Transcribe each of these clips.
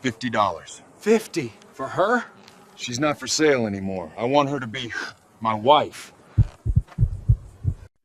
$50. 50 for her? She's not for sale anymore. I want her to be my wife.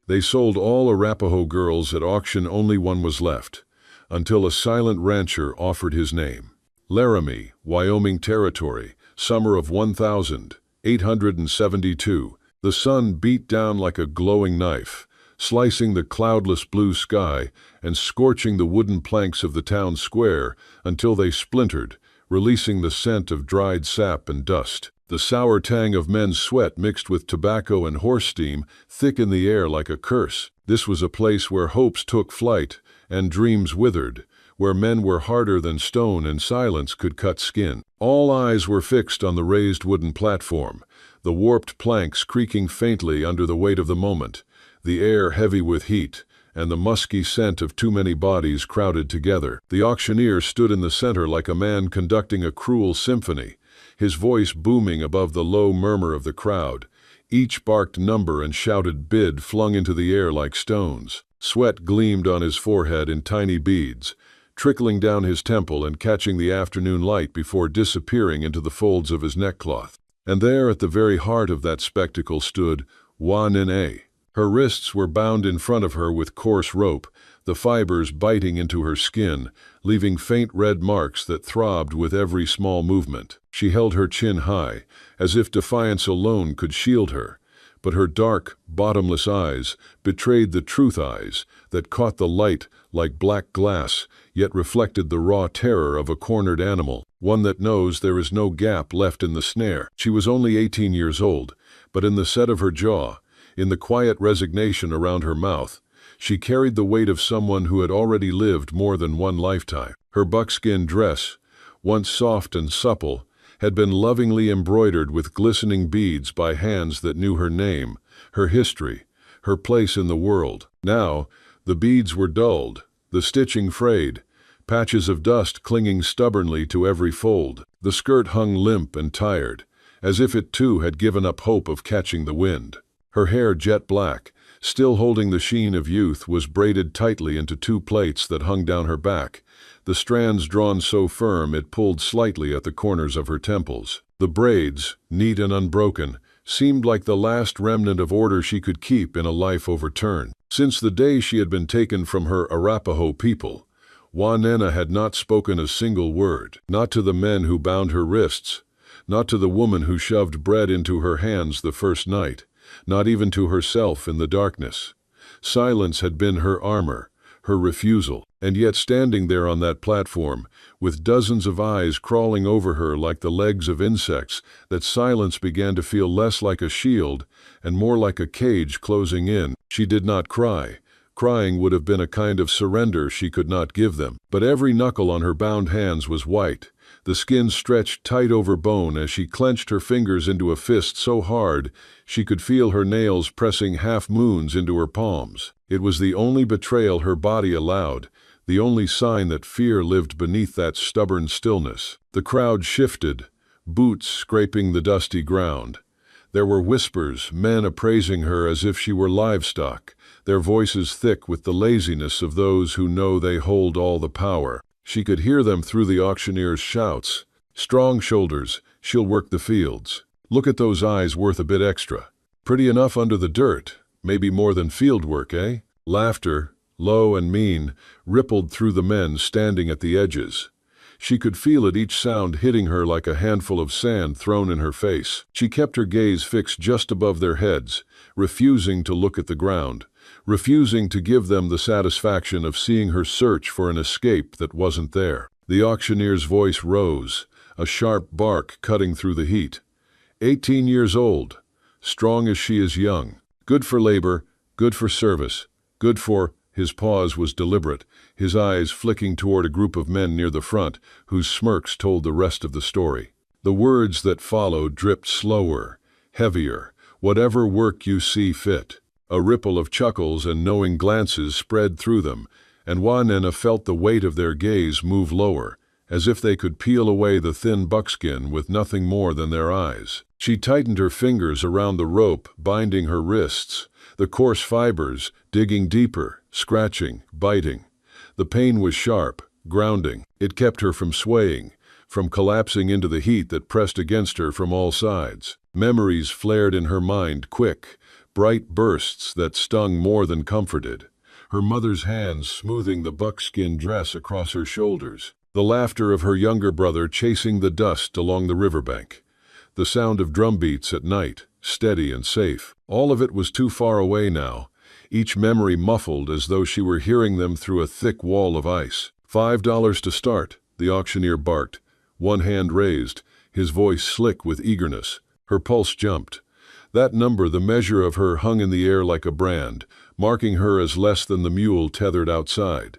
They sold all Arapaho girls at auction. Only one was left, until a silent rancher offered his name. Laramie, Wyoming Territory, summer of 1872. The sun beat down like a glowing knife, slicing the cloudless blue sky and scorching the wooden planks of the town square until they splintered, releasing the scent of dried sap and dust. The sour tang of men's sweat mixed with tobacco and horse steam thick in the air like a curse. This was a place where hopes took flight and dreams withered, where men were harder than stone and silence could cut skin. All eyes were fixed on the raised wooden platform, the warped planks creaking faintly under the weight of the moment, the air heavy with heat, and the musky scent of too many bodies crowded together. The auctioneer stood in the center like a man conducting a cruel symphony, his voice booming above the low murmur of the crowd. Each barked number and shouted bid flung into the air like stones. Sweat gleamed on his forehead in tiny beads, trickling down his temple and catching the afternoon light before disappearing into the folds of his neckcloth. And there at the very heart of that spectacle stood Wa-Nene. Her wrists were bound in front of her with coarse rope, the fibers biting into her skin, leaving faint red marks that throbbed with every small movement. She held her chin high, as if defiance alone could shield her, but her dark, bottomless eyes betrayed the truth eyes that caught the light like black glass, yet reflected the raw terror of a cornered animal, one that knows there is no gap left in the snare. She was only 18 years old, but in the set of her jaw, in the quiet resignation around her mouth, she carried the weight of someone who had already lived more than one lifetime. Her buckskin dress, once soft and supple, had been lovingly embroidered with glistening beads by hands that knew her name, her history, her place in the world. Now, the beads were dulled, the stitching frayed, patches of dust clinging stubbornly to every fold. The skirt hung limp and tired, as if it too had given up hope of catching the wind. Her hair, jet black, still holding the sheen of youth, was braided tightly into two plaits that hung down her back, the strands drawn so firm it pulled slightly at the corners of her temples. The braids, neat and unbroken, seemed like the last remnant of order she could keep in a life overturned. Since the day she had been taken from her Arapaho people, Wa-Nene had not spoken a single word, not to the men who bound her wrists, not to the woman who shoved bread into her hands the first night, not even to herself in the darkness. Silence had been her armor, her refusal. And yet standing there on that platform, with dozens of eyes crawling over her like the legs of insects, that silence began to feel less like a shield and more like a cage closing in. She did not cry. Crying would have been a kind of surrender she could not give them. But every knuckle on her bound hands was white, the skin stretched tight over bone as she clenched her fingers into a fist so hard she could feel her nails pressing half-moons into her palms. It was the only betrayal her body allowed, the only sign that fear lived beneath that stubborn stillness. The crowd shifted, boots scraping the dusty ground. There were whispers, men appraising her as if she were livestock, their voices thick with the laziness of those who know they hold all the power. She could hear them through the auctioneer's shouts. Strong shoulders, she'll work the fields. Look at those eyes worth a bit extra. Pretty enough under the dirt, maybe more than field work, eh? Laughter, low and mean, rippled through the men standing at the edges. She could feel it, each sound hitting her like a handful of sand thrown in her face. She kept her gaze fixed just above their heads, refusing to look at the ground, refusing to give them the satisfaction of seeing her search for an escape that wasn't there. The auctioneer's voice rose, a sharp bark cutting through the heat. 18 years old, strong as she is young, good for labor, good for service, good for— His pause was deliberate, his eyes flicking toward a group of men near the front, whose smirks told the rest of the story. The words that followed dripped slower, heavier, whatever work you see fit. A ripple of chuckles and knowing glances spread through them, and Wa-Nene felt the weight of their gaze move lower, as if they could peel away the thin buckskin with nothing more than their eyes. She tightened her fingers around the rope binding her wrists, the coarse fibers digging deeper, scratching, biting. The pain was sharp, grounding. It kept her from swaying, from collapsing into the heat that pressed against her from all sides. Memories flared in her mind, quick, bright bursts that stung more than comforted. Her mother's hands smoothing the buckskin dress across her shoulders. The laughter of her younger brother chasing the dust along the riverbank. The sound of drum beats at night, steady and safe. All of it was too far away now, each memory muffled as though she were hearing them through a thick wall of ice. $5 to start, the auctioneer barked, one hand raised, his voice slick with eagerness. Her pulse jumped. That number, the measure of her, hung in the air like a brand, marking her as less than the mule tethered outside.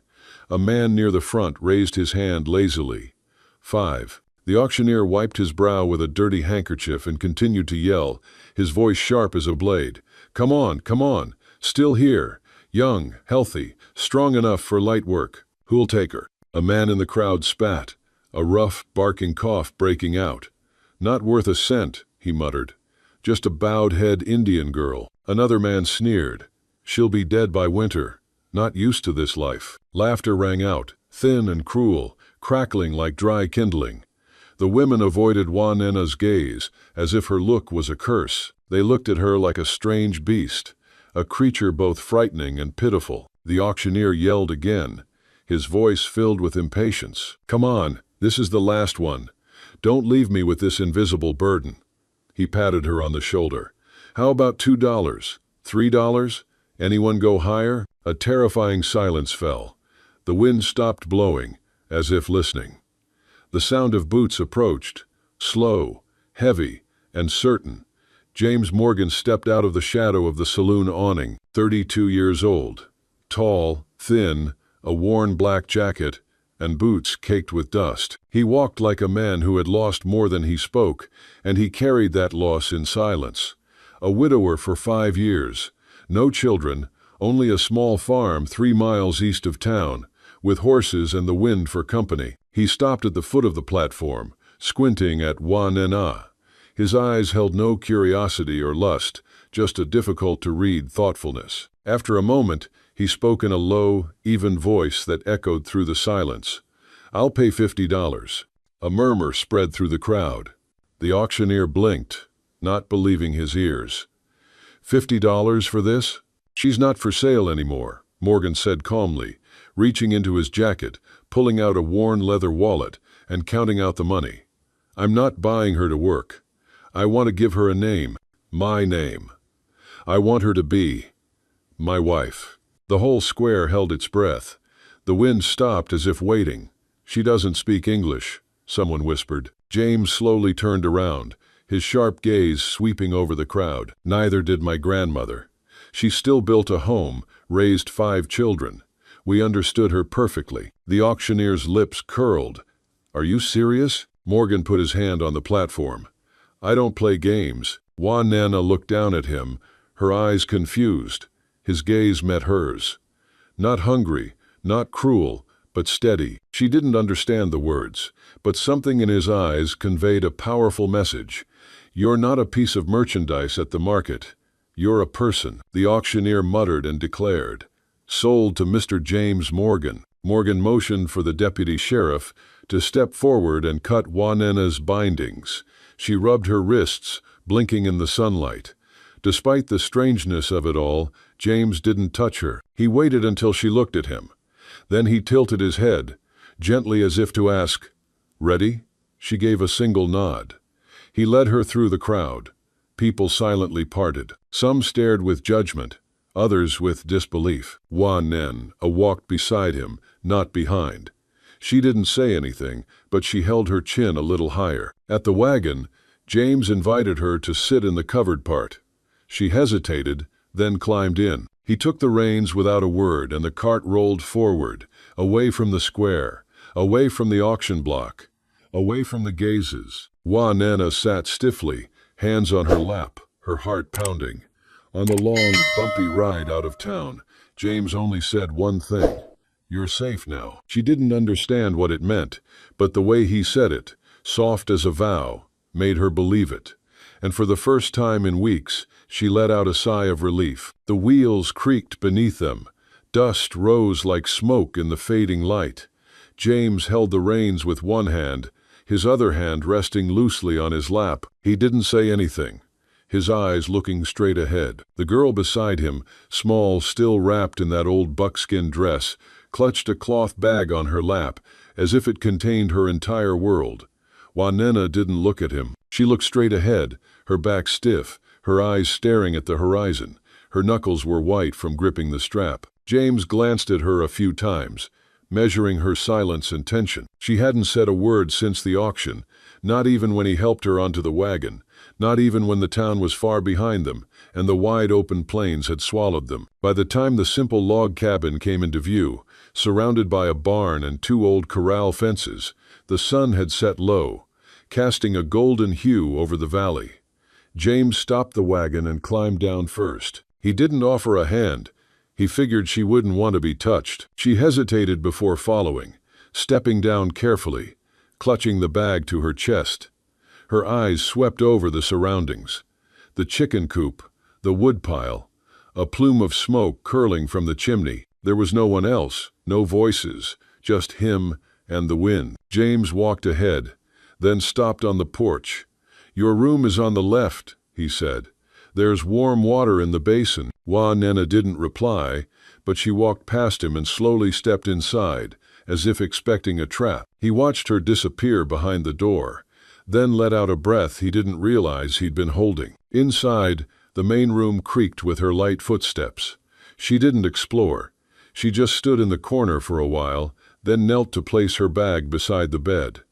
A man near the front raised his hand lazily. 5. The auctioneer wiped his brow with a dirty handkerchief and continued to yell, his voice sharp as a blade. Come on, still here, young, healthy, strong enough for light work. Who'll take her? A man in the crowd spat, a rough, barking cough breaking out. Not worth a cent, he muttered. Just a bowed-head Indian girl. Another man sneered. She'll be dead by winter. Not used to this life. Laughter rang out, thin and cruel, crackling like dry kindling. The women avoided Juanena's gaze, as if her look was a curse. They looked at her like a strange beast, a creature both frightening and pitiful. The auctioneer yelled again, his voice filled with impatience. Come on, this is the last one. Don't leave me with this invisible burden. He patted her on the shoulder. How about $2? $3? Anyone go higher? A terrifying silence fell. The wind stopped blowing, as if listening. The sound of boots approached, slow, heavy, and certain. James Morgan stepped out of the shadow of the saloon awning, 32 years old. Tall, thin, a worn black jacket, and boots caked with dust. He walked like a man who had lost more than he spoke, and he carried that loss in silence. A widower for 5 years, no children, only a small farm 3 miles east of town, with horses and the wind for company. He stopped at the foot of the platform, squinting at Juanena. His eyes held no curiosity or lust, just a difficult-to-read thoughtfulness. After a moment, he spoke in a low, even voice that echoed through the silence. I'll pay $50. A murmur spread through the crowd. The auctioneer blinked, not believing his ears. $50 for this? She's not for sale anymore, Morgan said calmly, reaching into his jacket, pulling out a worn leather wallet, and counting out the money. I'm not buying her to work. I want to give her a name, my name. I want her to be my wife. The whole square held its breath. The wind stopped as if waiting. She doesn't speak English, someone whispered. James slowly turned around, his sharp gaze sweeping over the crowd. Neither did my grandmother. She still built a home, raised 5 children. We understood her perfectly. The auctioneer's lips curled. Are you serious? Morgan put his hand on the platform. I don't play games. Juanena looked down at him, her eyes confused. His gaze met hers. Not hungry, not cruel, but steady. She didn't understand the words, but something in his eyes conveyed a powerful message. You're not a piece of merchandise at the market. You're a person. The auctioneer muttered and declared. Sold to Mr. James Morgan. Morgan motioned for the deputy sheriff to step forward and cut Juanena's bindings. She rubbed her wrists, blinking in the sunlight. Despite the strangeness of it all, James didn't touch her. He waited until she looked at him. Then he tilted his head, gently as if to ask, Ready? She gave a single nod. He led her through the crowd. People silently parted. Some stared with judgment, others with disbelief. Juanen walked beside him, not behind. She didn't say anything, but she held her chin a little higher. At the wagon, James invited her to sit in the covered part. She hesitated, then climbed in. He took the reins without a word, and the cart rolled forward, away from the square, away from the auction block, away from the gazes. Juanena sat stiffly, hands on her lap, her heart pounding. On the long, bumpy ride out of town, James only said one thing. You're safe now. She didn't understand what it meant, but the way he said it, soft as a vow, made her believe it. And for the first time in weeks, she let out a sigh of relief. The wheels creaked beneath them. Dust rose like smoke in the fading light. James held the reins with one hand, his other hand resting loosely on his lap. He didn't say anything, his eyes looking straight ahead. The girl beside him, small, still wrapped in that old buckskin dress, clutched a cloth bag on her lap, as if it contained her entire world. Wanena didn't look at him. She looked straight ahead, her back stiff, her eyes staring at the horizon. Her knuckles were white from gripping the strap. James glanced at her a few times, measuring her silence and tension. She hadn't said a word since the auction, not even when he helped her onto the wagon, not even when the town was far behind them, and the wide open plains had swallowed them. By the time the simple log cabin came into view, surrounded by a barn and 2 old corral fences, the sun had set low, casting a golden hue over the valley. James stopped the wagon and climbed down first. He didn't offer a hand. He figured she wouldn't want to be touched. She hesitated before following, stepping down carefully, clutching the bag to her chest. Her eyes swept over the surroundings. The chicken coop, the woodpile, a plume of smoke curling from the chimney. There was no one else, no voices, just him and the wind. James walked ahead, then stopped on the porch. "Your room is on the left," he said. "There's warm water in the basin." Wanena didn't reply, but she walked past him and slowly stepped inside, as if expecting a trap. He watched her disappear behind the door, then let out a breath he didn't realize he'd been holding. Inside, the main room creaked with her light footsteps. She didn't explore. She just stood in the corner for a while, then knelt to place her bag beside the bed.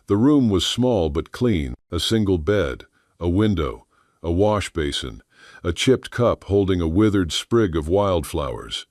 The room was small but clean, a single bed, a window, a wash basin, a chipped cup holding a withered sprig of wildflowers.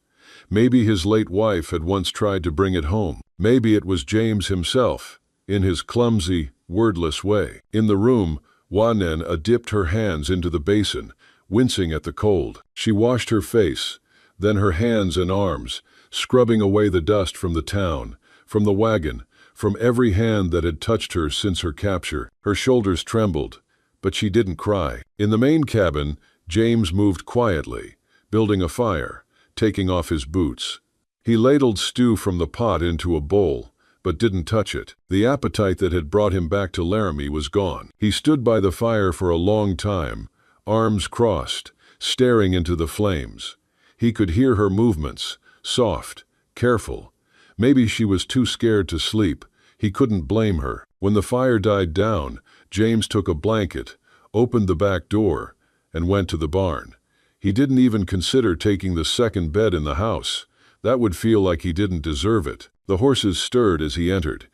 Maybe his late wife had once tried to bring it home. Maybe it was James himself, in his clumsy, wordless way. In the room, Wanena dipped her hands into the basin, wincing at the cold. She washed her face, then her hands and arms, scrubbing away the dust from the town, from the wagon, from every hand that had touched her since her capture. Her shoulders trembled, but she didn't cry. In the main cabin, James moved quietly, building a fire, taking off his boots. He ladled stew from the pot into a bowl, but didn't touch it. The appetite that had brought him back to Laramie was gone. He stood by the fire for a long time, arms crossed, staring into the flames. He could hear her movements, soft, careful. Maybe she was too scared to sleep. He couldn't blame her. When the fire died down, James took a blanket, opened the back door, and went to the barn. He didn't even consider taking the second bed in the house. That would feel like he didn't deserve it. The horses stirred as he entered.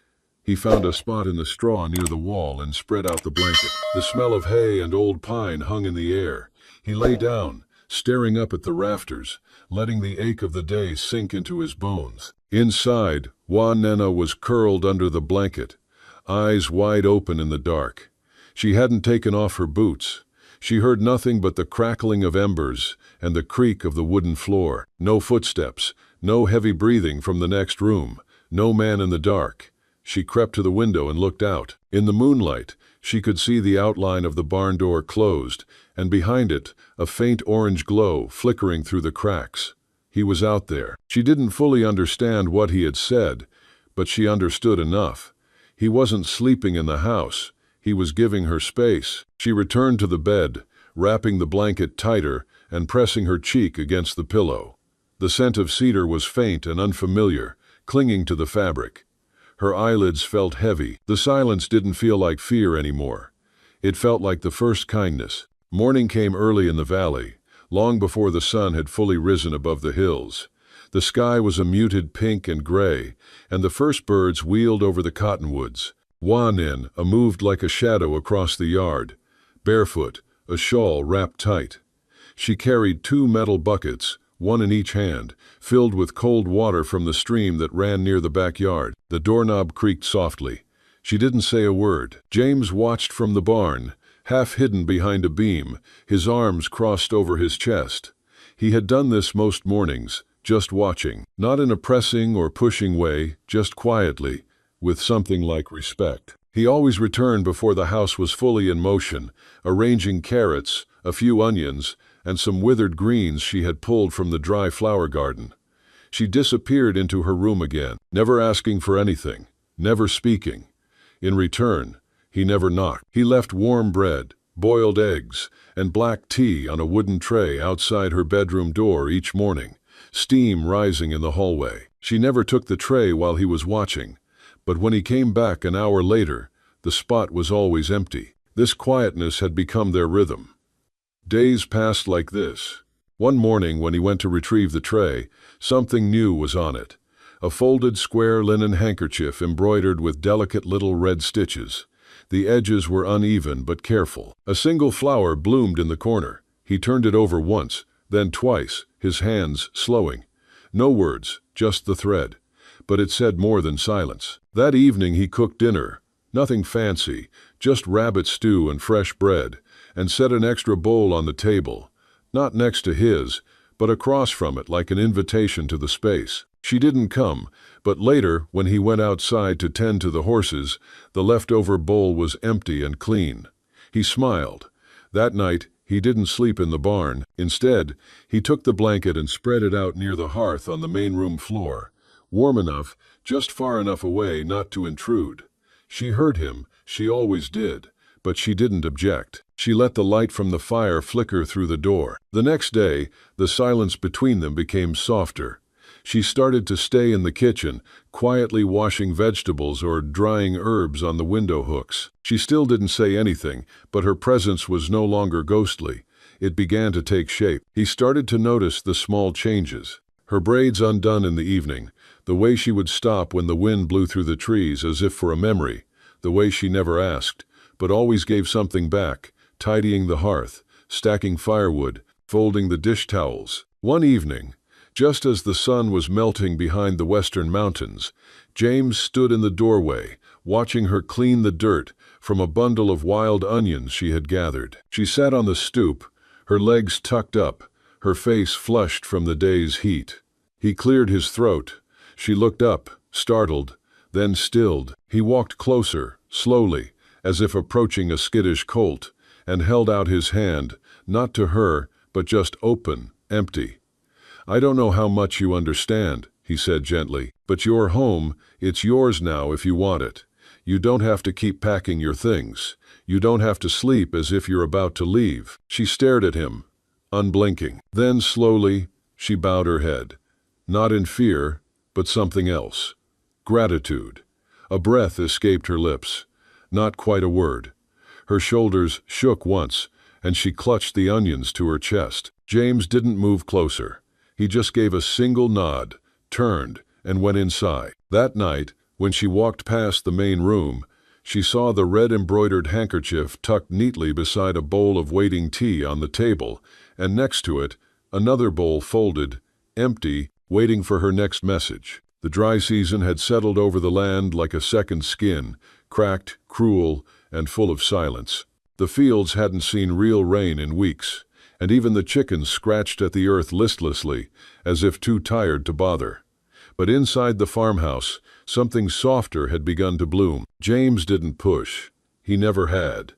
He found a spot in the straw near the wall and spread out the blanket. The smell of hay and old pine hung in the air. He lay down, staring up at the rafters, letting the ache of the day sink into his bones. Inside, Wanena was curled under the blanket, eyes wide open in the dark. She hadn't taken off her boots. She heard nothing but the crackling of embers and the creak of the wooden floor. No footsteps, no heavy breathing from the next room, no man in the dark. She crept to the window and looked out. In the moonlight, she could see the outline of the barn door closed, and behind it, a faint orange glow flickering through the cracks. He was out there. She didn't fully understand what he had said, but she understood enough. He wasn't sleeping in the house. He was giving her space. She returned to the bed, wrapping the blanket tighter and pressing her cheek against the pillow. The scent of cedar was faint and unfamiliar, clinging to the fabric. Her eyelids felt heavy. The silence didn't feel like fear anymore. It felt like the first kindness. Morning came early in the valley, long before the sun had fully risen above the hills. The sky was a muted pink and gray, and the first birds wheeled over the cottonwoods. Wanena moved like a shadow across the yard, barefoot, a shawl wrapped tight. She carried 2 metal buckets, one in each hand, filled with cold water from the stream that ran near the backyard. The doorknob creaked softly. She didn't say a word. James watched from the barn, half hidden behind a beam, his arms crossed over his chest. He had done this most mornings, just watching, not in a pressing or pushing way, just quietly, with something like respect. He always returned before the house was fully in motion, arranging carrots, a few onions, and some withered greens she had pulled from the dry flower garden. She disappeared into her room again, never asking for anything, never speaking. In return, he never knocked. He left warm bread, boiled eggs, and black tea on a wooden tray outside her bedroom door each morning, steam rising in the hallway. She never took the tray while he was watching, but when he came back an hour later, the spot was always empty. This quietness had become their rhythm. Days passed like this. One morning when he went to retrieve the tray, something new was on it. A folded square linen handkerchief embroidered with delicate little red stitches. The edges were uneven but careful. A single flower bloomed in the corner. He turned it over once, then twice, his hands slowing. No words, just the thread. But it said more than silence. That evening he cooked dinner. Nothing fancy, just rabbit stew and fresh bread, and set an extra bowl on the table, not next to his, but across from it like an invitation to the space. She didn't come, but later, when he went outside to tend to the horses, the leftover bowl was empty and clean. He smiled. That night, he didn't sleep in the barn. Instead, he took the blanket and spread it out near the hearth on the main room floor, warm enough, just far enough away not to intrude. She heard him, she always did, but she didn't object. She let the light from the fire flicker through the door. The next day, the silence between them became softer. She started to stay in the kitchen, quietly washing vegetables or drying herbs on the window hooks. She still didn't say anything, but her presence was no longer ghostly. It began to take shape. He started to notice the small changes. Her braids undone in the evening, the way she would stop when the wind blew through the trees as if for a memory, the way she never asked, but always gave something back, tidying the hearth, stacking firewood, folding the dish towels. One evening, just as the sun was melting behind the western mountains, James stood in the doorway, watching her clean the dirt from a bundle of wild onions she had gathered. She sat on the stoop, her legs tucked up, her face flushed from the day's heat. He cleared his throat. She looked up, startled, then stilled. He walked closer, slowly, as if approaching a skittish colt, and held out his hand, not to her, but just open, empty. "I don't know how much you understand," he said gently, "but you're home, it's yours now if you want it. You don't have to keep packing your things. You don't have to sleep as if you're about to leave." She stared at him, unblinking. Then slowly, she bowed her head. Not in fear, but something else. Gratitude. A breath escaped her lips. Not quite a word. Her shoulders shook once, and she clutched the onions to her chest. James didn't move closer. He just gave a single nod, turned, and went inside. That night, when she walked past the main room, she saw the red embroidered handkerchief tucked neatly beside a bowl of waiting tea on the table, and next to it, another bowl folded, empty, waiting for her next message. The dry season had settled over the land like a second skin, cracked, cruel, and full of silence. The fields hadn't seen real rain in weeks, and even the chickens scratched at the earth listlessly, as if too tired to bother. But inside the farmhouse, something softer had begun to bloom. James didn't push. He never had.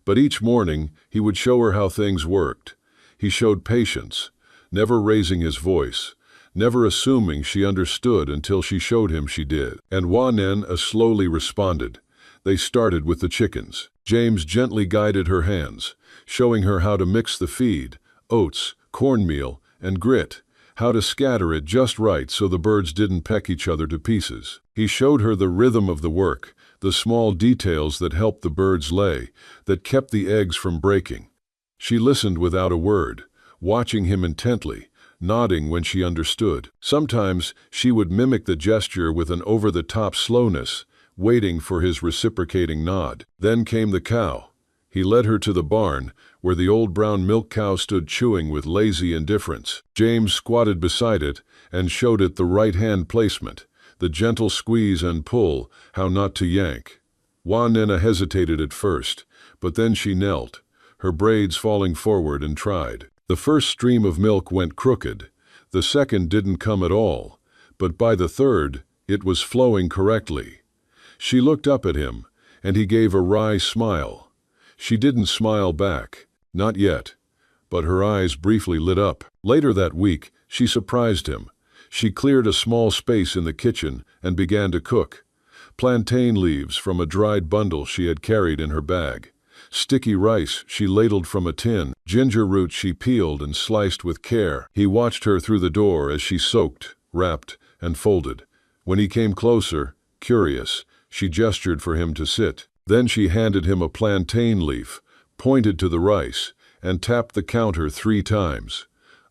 But each morning, he would show her how things worked. He showed patience, never raising his voice, never assuming she understood until she showed him she did. And Wanen slowly responded. They started with the chickens. James gently guided her hands, showing her how to mix the feed, oats, cornmeal, and grit, how to scatter it just right so the birds didn't peck each other to pieces. He showed her the rhythm of the work, the small details that helped the birds lay, that kept the eggs from breaking. She listened without a word, watching him intently, nodding when she understood. Sometimes she would mimic the gesture with an over-the-top slowness, waiting for his reciprocating nod. Then came the cow. He led her to the barn, where the old brown milk cow stood chewing with lazy indifference. James squatted beside it and showed it the right hand placement, the gentle squeeze and pull, how not to yank. Wanena hesitated at first, but then she knelt, her braids falling forward, and tried. The first stream of milk went crooked. The second didn't come at all, but by the third, it was flowing correctly. She looked up at him, and he gave a wry smile. She didn't smile back, not yet, but her eyes briefly lit up. Later that week, she surprised him. She cleared a small space in the kitchen and began to cook. plantain leaves from a dried bundle she had carried in her bag. Sticky rice she ladled from a tin, ginger root she peeled and sliced with care. He watched her through the door as she soaked, wrapped, and folded. When he came closer, curious, she gestured for him to sit. Then she handed him a plantain leaf, pointed to the rice, and tapped the counter 3 times.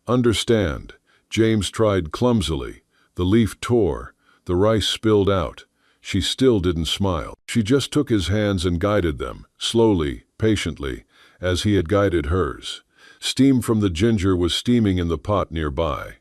"Understand." James tried clumsily. The leaf tore. The rice spilled out. She still didn't smile. She just took his hands and guided them, slowly, patiently, as he had guided hers. Steam from the ginger was steaming in the pot nearby.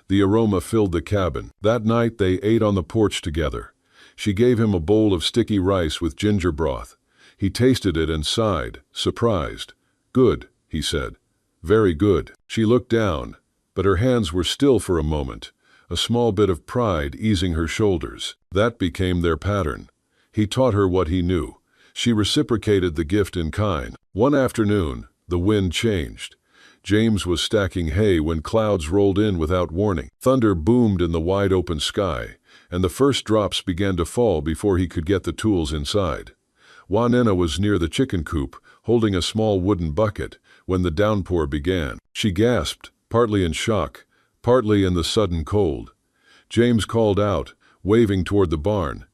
The aroma filled the cabin. That night they ate on the porch together. She gave him a bowl of sticky rice with ginger broth. He tasted it and sighed, surprised. "Good," he said. "Very good." She looked down, but her hands were still for a moment, a small bit of pride easing her shoulders. That became their pattern. He taught her what he knew. She reciprocated the gift in kind. One afternoon, the wind changed. James was stacking hay when clouds rolled in without warning. Thunder boomed in the wide-open sky, and the first drops began to fall before he could get the tools inside. Juanena was near the chicken coop, holding a small wooden bucket, when the downpour began. She gasped, partly in shock, partly in the sudden cold. James called out, waving toward the barn.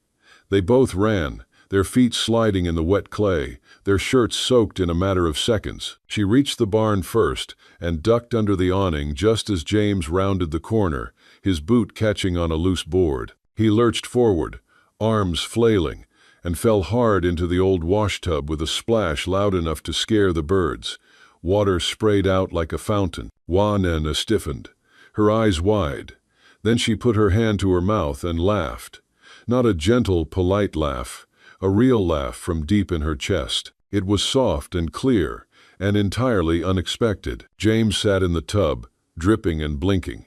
They both ran, their feet sliding in the wet clay, their shirts soaked in a matter of seconds. She reached the barn first and ducked under the awning just as James rounded the corner, his boot catching on a loose board. He lurched forward, arms flailing, and fell hard into the old washtub with a splash loud enough to scare the birds. Water sprayed out like a fountain. Juanena stiffened, her eyes wide. Then she put her hand to her mouth and laughed. Not a gentle, polite laugh, a real laugh from deep in her chest. It was soft and clear, and entirely unexpected. James sat in the tub, dripping and blinking.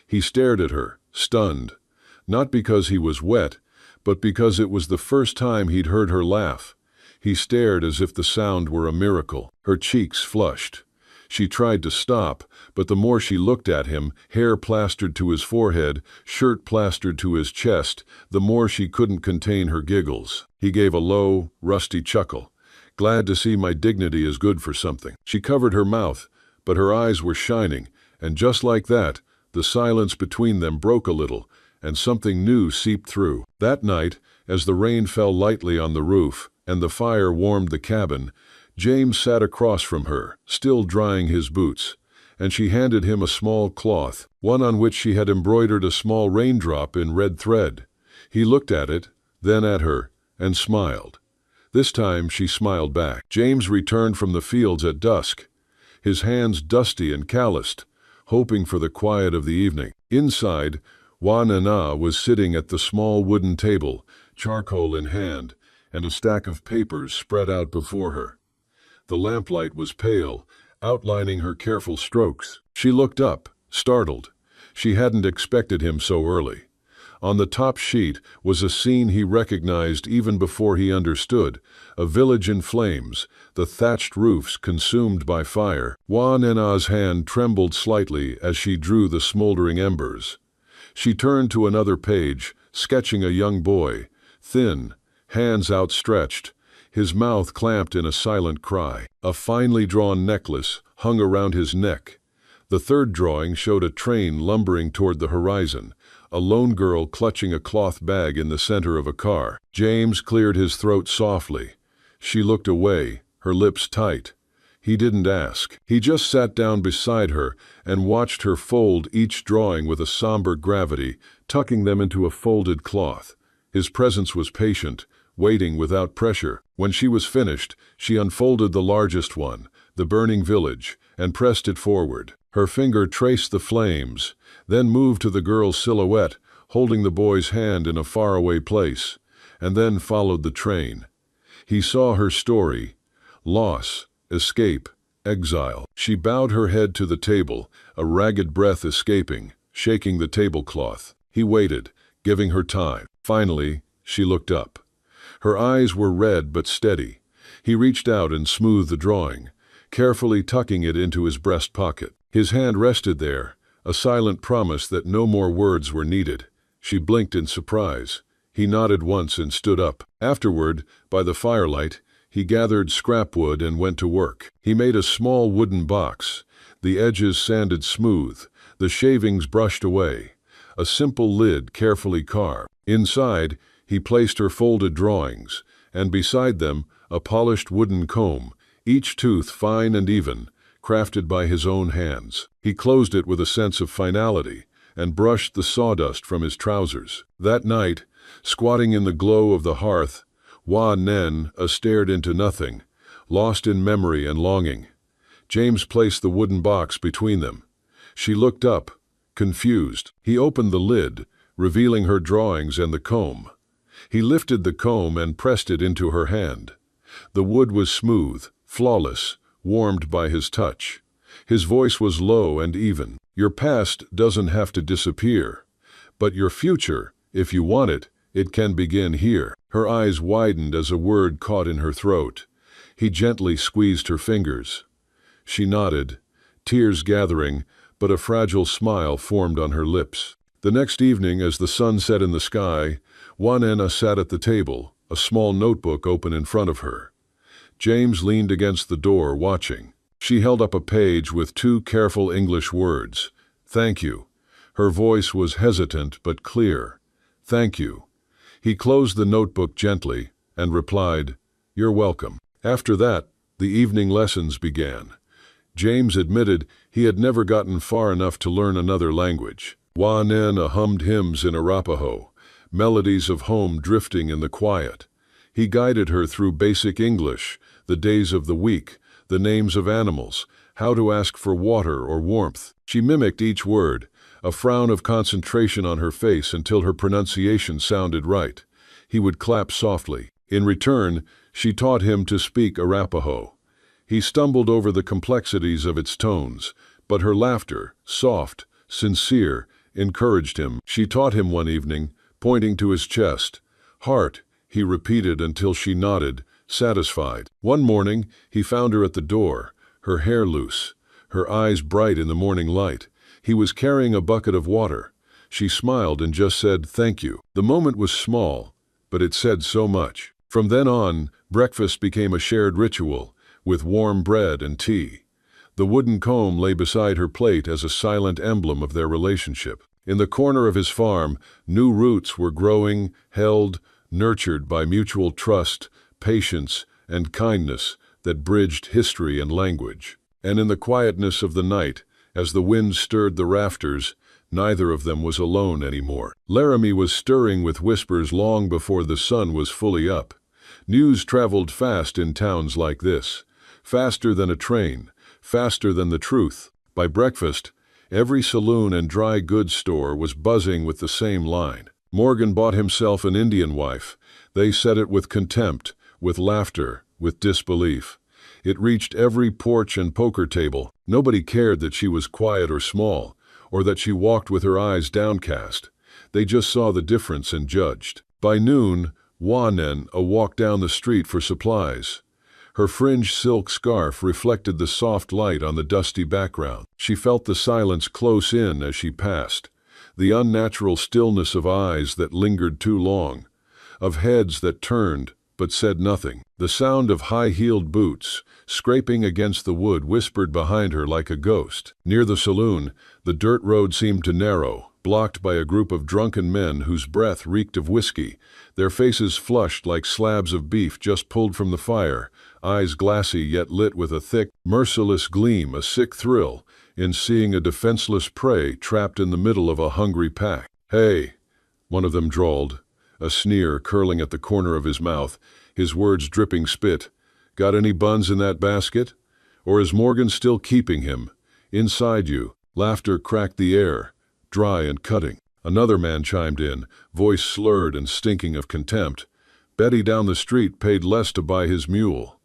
He stared at her, stunned. Not because he was wet, but because it was the first time he'd heard her laugh. He stared as if the sound were a miracle. Her cheeks flushed. She tried to stop, but the more she looked at him, hair plastered to his forehead, shirt plastered to his chest, the more she couldn't contain her giggles. He gave a low, rusty chuckle. "Glad to see my dignity is good for something." She covered her mouth, but her eyes were shining, and just like that, the silence between them broke a little, and something new seeped through. That night, as the rain fell lightly on the roof, and the fire warmed the cabin, James sat across from her, still drying his boots, and she handed him a small cloth, one on which she had embroidered a small raindrop in red thread. He looked at it, then at her, and smiled. This time she smiled back. James returned from the fields at dusk, his hands dusty and calloused, hoping for the quiet of the evening. Inside, Juanena was sitting at the small wooden table, charcoal in hand, and a stack of papers spread out before her. The lamplight was pale, outlining her careful strokes. She looked up, startled. She hadn't expected him so early. On the top sheet was a scene he recognized even before he understood, a village in flames, the thatched roofs consumed by fire. Juanena's hand trembled slightly as she drew the smoldering embers. She turned to another page, sketching a young boy, thin, hands outstretched, his mouth clamped in a silent cry. A finely drawn necklace hung around his neck. The third drawing showed a train lumbering toward the horizon, a lone girl clutching a cloth bag in the center of a car. James cleared his throat softly. She looked away, her lips tight. He didn't ask. He just sat down beside her and watched her fold each drawing with a somber gravity, tucking them into a folded cloth. His presence was patient, waiting without pressure. When she was finished, she unfolded the largest one, the burning village, and pressed it forward. Her finger traced the flames, then moved to the girl's silhouette, holding the boy's hand in a faraway place, and then followed the train. He saw her story: loss, escape, exile. She bowed her head to the table, a ragged breath escaping, shaking the tablecloth. He waited, giving her time. Finally, she looked up. Her eyes were red but steady. He reached out and smoothed the drawing, carefully tucking it into his breast pocket. His hand rested there, a silent promise that no more words were needed. She blinked in surprise. He nodded once and stood up. Afterward, by the firelight, he gathered scrap wood and went to work. He made a small wooden box, the edges sanded smooth, the shavings brushed away, a simple lid carefully carved. Inside, he placed her folded drawings, and beside them, a polished wooden comb, each tooth fine and even, crafted by his own hands. He closed it with a sense of finality and brushed the sawdust from his trousers. That night, squatting in the glow of the hearth, Wa Nen stared into nothing, lost in memory and longing. James placed the wooden box between them. She looked up, confused. He opened the lid, revealing her drawings and the comb. He lifted the comb and pressed it into her hand. The wood was smooth, flawless, warmed by his touch. His voice was low and even. Your past doesn't have to disappear, but your future, if you want it, it can begin here. Her eyes widened as a word caught in her throat. He gently squeezed her fingers. She nodded, tears gathering, but a fragile smile formed on her lips. The next evening, as the sun set in the sky, Juanena sat at the table, a small notebook open in front of her. James leaned against the door, watching. She held up a page with 2 careful English words. "Thank you." Her voice was hesitant but clear. "Thank you." He closed the notebook gently and replied, "You're welcome." After that, the evening lessons began. James admitted he had never gotten far enough to learn another language. Juanena hummed hymns in Arapaho, melodies of home drifting in the quiet. He guided her through basic English, the days of the week, the names of animals, how to ask for water or warmth. She mimicked each word, a frown of concentration on her face until her pronunciation sounded right. He would clap softly. In return, she taught him to speak Arapaho. He stumbled over the complexities of its tones, but her laughter, soft, sincere, encouraged him. She taught him one evening, pointing to his chest. "Heart," he repeated until she nodded, satisfied. One morning, he found her at the door, her hair loose, her eyes bright in the morning light. He was carrying a bucket of water. She smiled and just said, "Thank you." The moment was small, but it said so much. From then on, breakfast became a shared ritual, with warm bread and tea. The wooden comb lay beside her plate as a silent emblem of their relationship. In the corner of his farm, new roots were growing, held, nurtured by mutual trust, patience, and kindness that bridged history and language. And in the quietness of the night, as the wind stirred the rafters, neither of them was alone anymore. Laramie was stirring with whispers long before the sun was fully up. News traveled fast in towns like this, faster than a train, faster than the truth. By breakfast, every saloon and dry goods store was buzzing with the same line. Morgan bought himself an Indian wife. They said it with contempt, with laughter, with disbelief. It reached every porch and poker table. Nobody cared that she was quiet or small, or that she walked with her eyes downcast. They just saw the difference and judged. By noon, Wanen walked down the street for supplies. Her fringed silk scarf reflected the soft light on the dusty background. She felt the silence close in as she passed, the unnatural stillness of eyes that lingered too long, of heads that turned but said nothing. The sound of high-heeled boots, scraping against the wood, whispered behind her like a ghost. Near the saloon, the dirt road seemed to narrow, blocked by a group of drunken men whose breath reeked of whiskey, their faces flushed like slabs of beef just pulled from the fire, eyes glassy yet lit with a thick, merciless gleam, a sick thrill in seeing a defenseless prey trapped in the middle of a hungry pack. "Hey," one of them drawled, a sneer curling at the corner of his mouth, his words dripping spit. "Got any buns in that basket? Or is Morgan still keeping him? Inside you." Laughter cracked the air, dry and cutting. Another man chimed in, voice slurred and stinking of contempt. "Betty down the street paid less to buy his mule."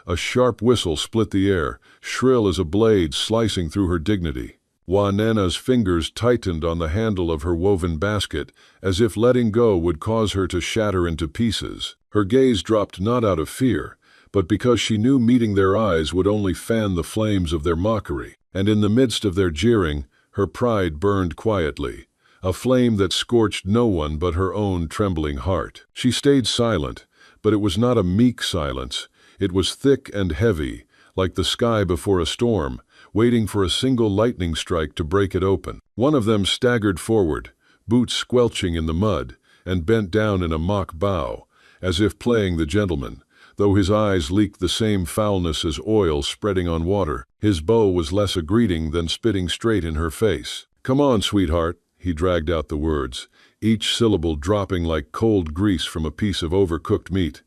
A sharp whistle split the air, shrill as a blade slicing through her dignity. Wanena's fingers tightened on the handle of her woven basket, as if letting go would cause her to shatter into pieces. Her gaze dropped not out of fear, but because she knew meeting their eyes would only fan the flames of their mockery. And in the midst of their jeering, her pride burned quietly, a flame that scorched no one but her own trembling heart. She stayed silent, but it was not a meek silence. It was thick and heavy, like the sky before a storm, waiting for a single lightning strike to break it open. One of them staggered forward, boots squelching in the mud, and bent down in a mock bow, as if playing the gentleman, though his eyes leaked the same foulness as oil spreading on water. His bow was less a greeting than spitting straight in her face. "Come on, sweetheart," he dragged out the words, each syllable dropping like cold grease from a piece of overcooked meat.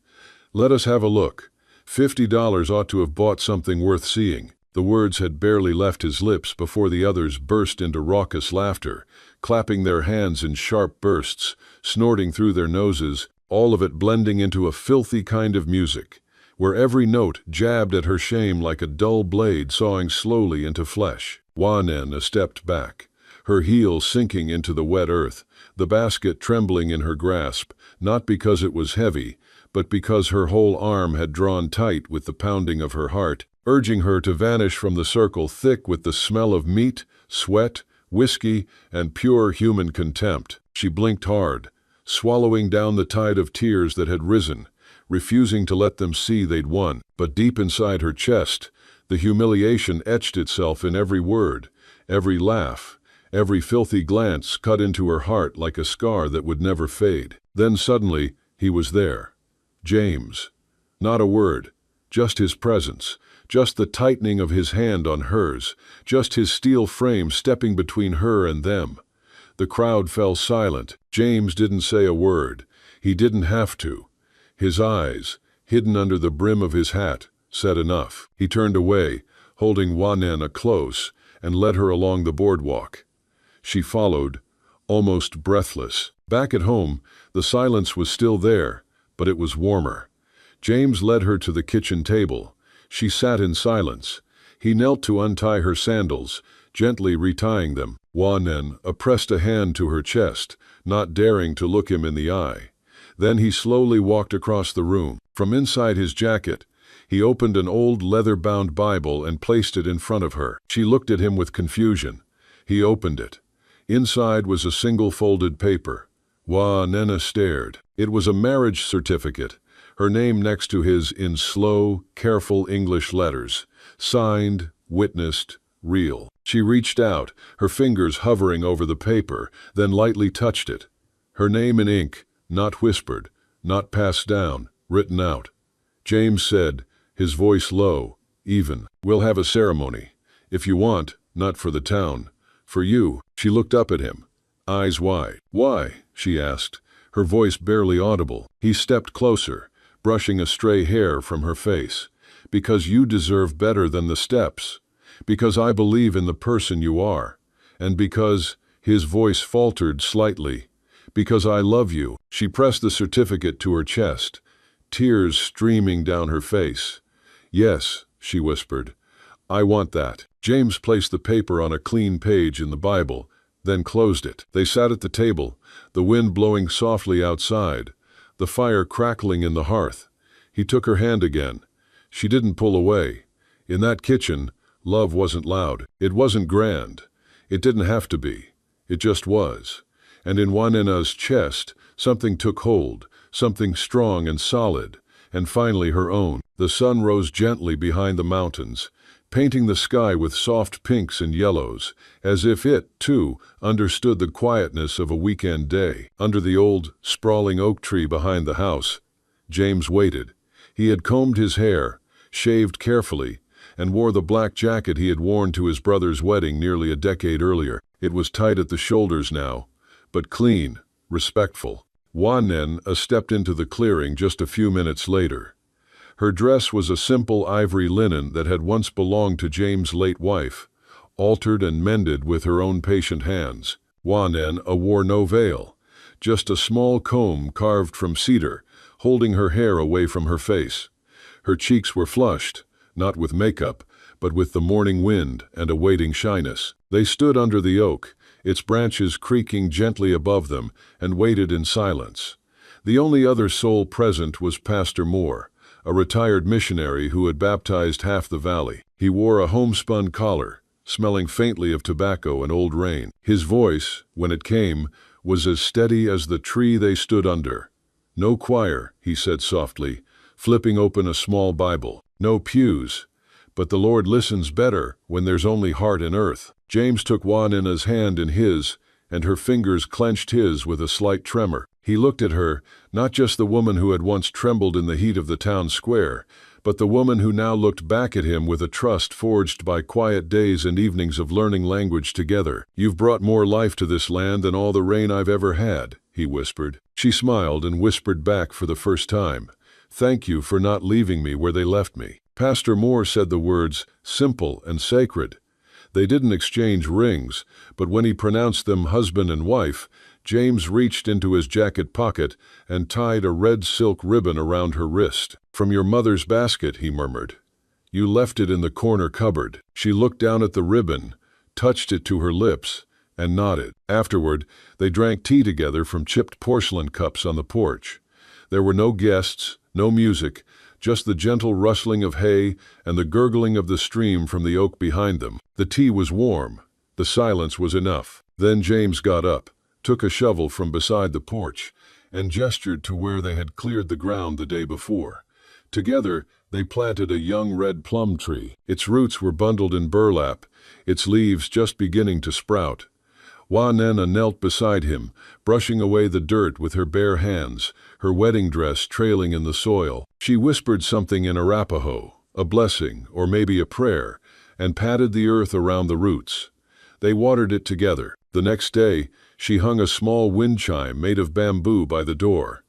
"Let us have a look. $50 ought to have bought something worth seeing." The words had barely left his lips before the others burst into raucous laughter, clapping their hands in sharp bursts, snorting through their noses, all of it blending into a filthy kind of music, where every note jabbed at her shame like a dull blade sawing slowly into flesh. Wanen stepped back, her heel sinking into the wet earth, the basket trembling in her grasp, not because it was heavy, but because her whole arm had drawn tight with the pounding of her heart, urging her to vanish from the circle thick with the smell of meat, sweat, whiskey, and pure human contempt. She blinked hard, swallowing down the tide of tears that had risen, refusing to let them see they'd won. But deep inside her chest, the humiliation etched itself in every word, every laugh, every filthy glance cut into her heart like a scar that would never fade. Then suddenly, he was there. James. Not a word, just his presence, just the tightening of his hand on hers, just his steel frame stepping between her and them. The crowd fell silent. James didn't say a word. He didn't have to. His eyes, hidden under the brim of his hat, said enough. He turned away, holding Wanena close, and led her along the boardwalk. She followed, almost breathless. Back at home, the silence was still there, but it was warmer. James led her to the kitchen table. She sat in silence. He knelt to untie her sandals, gently retying them. Wanen pressed a hand to her chest, not daring to look him in the eye. Then he slowly walked across the room. From inside his jacket, he opened an old leather-bound Bible and placed it in front of her. She looked at him with confusion. He opened it. Inside was a single folded paper. Wanena stared. It was a marriage certificate, her name next to his in slow, careful English letters, signed, witnessed, real. She reached out, her fingers hovering over the paper, then lightly touched it. Her name in ink, not whispered, not passed down, written out. James said, his voice low, even, "We'll have a ceremony. If you want, not for the town. For you." She looked up at him, eyes wide. "Why?" she asked, her voice barely audible. He stepped closer, brushing a stray hair from her face. "Because you deserve better than the steps. Because I believe in the person you are. And because," his voice faltered slightly, "because I love you." She pressed the certificate to her chest, tears streaming down her face. "Yes," she whispered, "I want that." James placed the paper on a clean page in the Bible, then closed it. They sat at the table, the wind blowing softly outside, the fire crackling in the hearth. He took her hand again. She didn't pull away. In that kitchen, love wasn't loud. It wasn't grand. It didn't have to be. It just was. And in Wanena's chest, something took hold, something strong and solid, and finally her own. The sun rose gently behind the mountains, painting the sky with soft pinks and yellows, as if it, too, understood the quietness of a weekend day. Under the old, sprawling oak tree behind the house, James waited. He had combed his hair, shaved carefully, and wore the black jacket he had worn to his brother's wedding nearly a decade earlier. It was tight at the shoulders now, but clean, respectful. Wanen stepped into the clearing just a few minutes later. Her dress was a simple ivory linen that had once belonged to James' late wife, altered and mended with her own patient hands. Wanen wore no veil, just a small comb carved from cedar, holding her hair away from her face. Her cheeks were flushed, not with makeup, but with the morning wind and a waiting shyness. They stood under the oak, its branches creaking gently above them, and waited in silence. The only other soul present was Pastor Moore, a retired missionary who had baptized half the valley. He wore a homespun collar, smelling faintly of tobacco and old rain. His voice, when it came, was as steady as the tree they stood under. "No choir," he said softly, flipping open a small Bible. "No pews. But the Lord listens better when there's only heart and earth." James took Juanina's hand in his, and her fingers clenched his with a slight tremor. He looked at her, not just the woman who had once trembled in the heat of the town square, but the woman who now looked back at him with a trust forged by quiet days and evenings of learning language together. "You've brought more life to this land than all the rain I've ever had," he whispered. She smiled and whispered back for the first time, "Thank you for not leaving me where they left me." Pastor Moore said the words, simple and sacred. They didn't exchange rings, but when he pronounced them husband and wife, James reached into his jacket pocket and tied a red silk ribbon around her wrist. "From your mother's basket," he murmured. "You left it in the corner cupboard." She looked down at the ribbon, touched it to her lips, and nodded. Afterward, they drank tea together from chipped porcelain cups on the porch. There were no guests, no music, just the gentle rustling of hay and the gurgling of the stream from the oak behind them. The tea was warm. The silence was enough. Then James got up, took a shovel from beside the porch, and gestured to where they had cleared the ground the day before. Together, they planted a young red plum tree. Its roots were bundled in burlap, its leaves just beginning to sprout. Juanina knelt beside him, brushing away the dirt with her bare hands, her wedding dress trailing in the soil. She whispered something in Arapaho, a blessing or maybe a prayer, and patted the earth around the roots. They watered it together. The next day, she hung a small wind chime made of bamboo by the door.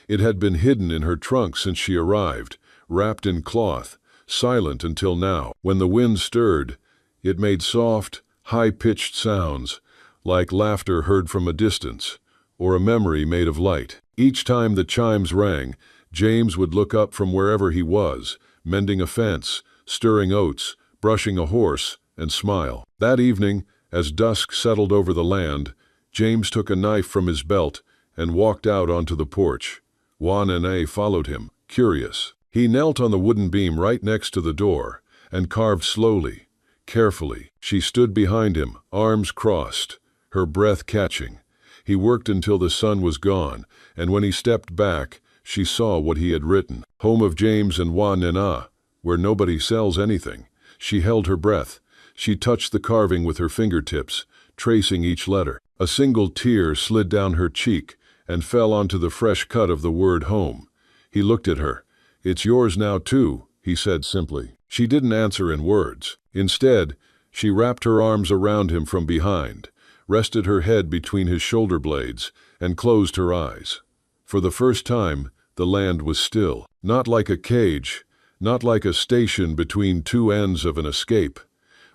It had been hidden in her trunk since she arrived, wrapped in cloth, silent until now. When the wind stirred, it made soft, high-pitched sounds, like laughter heard from a distance, or a memory made of light. Each time the chimes rang, James would look up from wherever he was, mending a fence, stirring oats, brushing a horse, and smile. That evening, as dusk settled over the land, James took a knife from his belt and walked out onto the porch. Juanina followed him, curious. He knelt on the wooden beam right next to the door and carved slowly, carefully. She stood behind him, arms crossed, her breath catching. He worked until the sun was gone, and when he stepped back, she saw what he had written. "Home of James and Juanina, where nobody sells anything." She held her breath. She touched the carving with her fingertips, tracing each letter. A single tear slid down her cheek and fell onto the fresh cut of the word home. He looked at her. "It's yours now too," he said simply. She didn't answer in words. Instead, she wrapped her arms around him from behind, rested her head between his shoulder blades, and closed her eyes. For the first time, the land was still. Not like a cage, not like a station between two ends of an escape,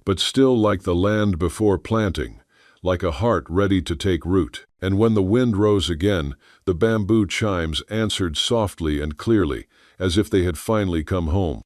but still like the land before planting, like a heart ready to take root. And when the wind rose again, the bamboo chimes answered softly and clearly, as if they had finally come home.